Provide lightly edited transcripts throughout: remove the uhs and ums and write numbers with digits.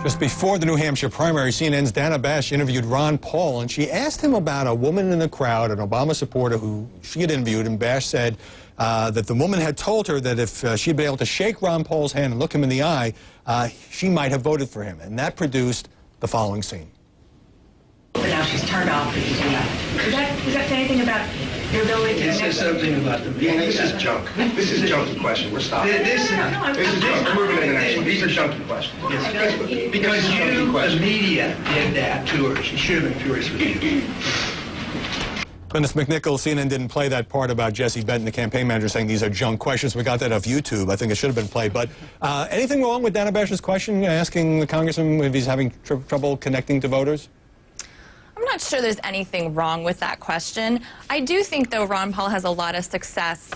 Just before the New Hampshire primary, CNN's Dana Bash interviewed Ron Paul, and she asked him about a woman in the crowd, an Obama supporter who she had interviewed, and Bash said that the woman had told her that if she'd been able to shake Ron Paul's hand and look him in the eye, she might have voted for him. And that produced the following scene. But now she's turned off because you do that. Does that say anything about your ability to... It says something about the... Yeah, this is junk. This is junky question. We're stopping. This is junk. We're moving to the next one. These are junky questions. Yes. Because you, the media, did that to her. She should have been furious with you. Glynis McNichol, CNN didn't play that part about Jesse Benton, the campaign manager, saying these are junk questions. We got that off YouTube. I think it should have been played. But anything wrong with Dana Bash's question, asking the congressman if he's having trouble connecting to voters? I'm not sure there's anything wrong with that question. I do think, though, Ron Paul has a lot of success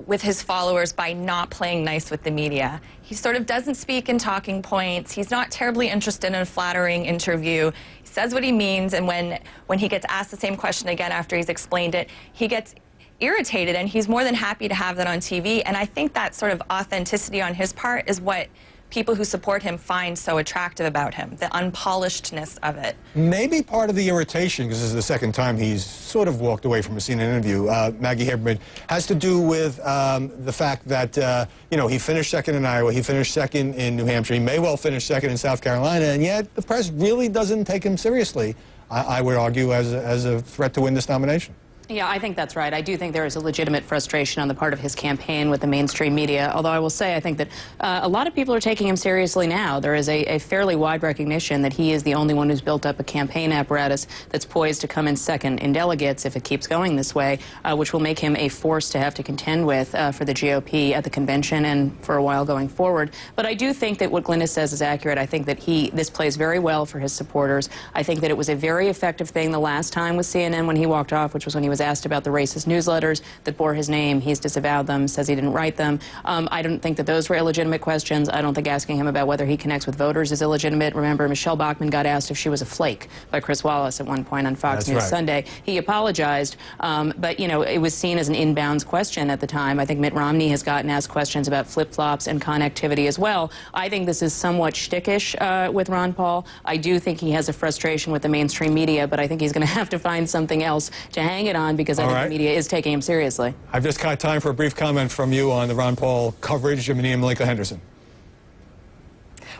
with his followers by not playing nice with the media. He sort of doesn't speak in talking points. He's not terribly interested in a flattering interview. He says what he means, and when he gets asked the same question again after he's explained it, he gets irritated, and he's more than happy to have that on TV. And I think that sort of authenticity on his part is what people who support him find so attractive about him, the unpolishedness of it. Maybe part of the irritation, because this is the second time he's sort of walked away from a CNN interview, Maggie Haberman, has to do with the fact that, you know, he finished second in Iowa, he finished second in New Hampshire, he may well finish second in South Carolina, and yet the press really doesn't take him seriously, I would argue, as a threat to win this nomination. Yeah, I think that's right. I do think there is a legitimate frustration on the part of his campaign with the mainstream media, although I will say I think that a lot of people are taking him seriously now. There is a fairly wide recognition that he is the only one who's built up a campaign apparatus that's poised to come in second in delegates if it keeps going this way, which will make him a force to have to contend with for the GOP at the convention and for a while going forward. But I do think that what Glynis says is accurate. I think that this plays very well for his supporters. I think that it was a very effective thing the last time with CNN when he walked off, which was when he was asked about the racist newsletters that bore his name. He's disavowed them, says he didn't write them. I don't think that those were illegitimate questions. I don't think asking him about whether he connects with voters is illegitimate. Remember, Michelle Bachmann got asked if she was a flake by Chris Wallace at one point on Fox News Sunday. He apologized, but, you know, it was seen as an inbounds question at the time. I think Mitt Romney has gotten asked questions about flip-flops and connectivity as well. I think this is somewhat shtickish with Ron Paul. I do think he has a frustration with the mainstream media, but I think he's going to have to find something else to hang it on because I think the media is taking him seriously. I've just got time for a brief comment from you on the Ron Paul coverage. Nia Malika Henderson.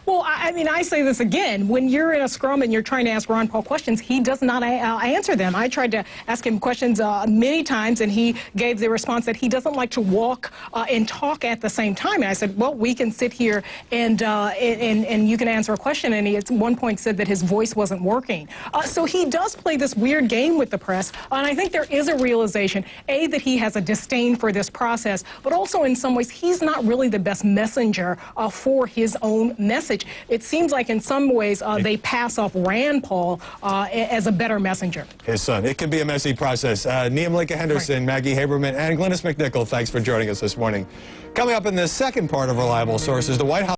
Well, I mean, I say this again. When you're in a scrum and you're trying to ask Ron Paul questions, he does not answer them. I tried to ask him questions many times, and he gave the response that he doesn't like to walk and talk at the same time. And I said, well, we can sit here and you can answer a question. And he at one point said that his voice wasn't working. So he does play this weird game with the press. And I think there is a realization, A, that he has a disdain for this process, but also in some ways he's not really the best messenger for his own message. It seems like in some ways they pass off Rand Paul as a better messenger. His son. It can be a messy process. Nia Malika Henderson, Maggie Haberman, and Glynis McNichol, thanks for joining us this morning. Coming up in the second part of Reliable Sources, the White House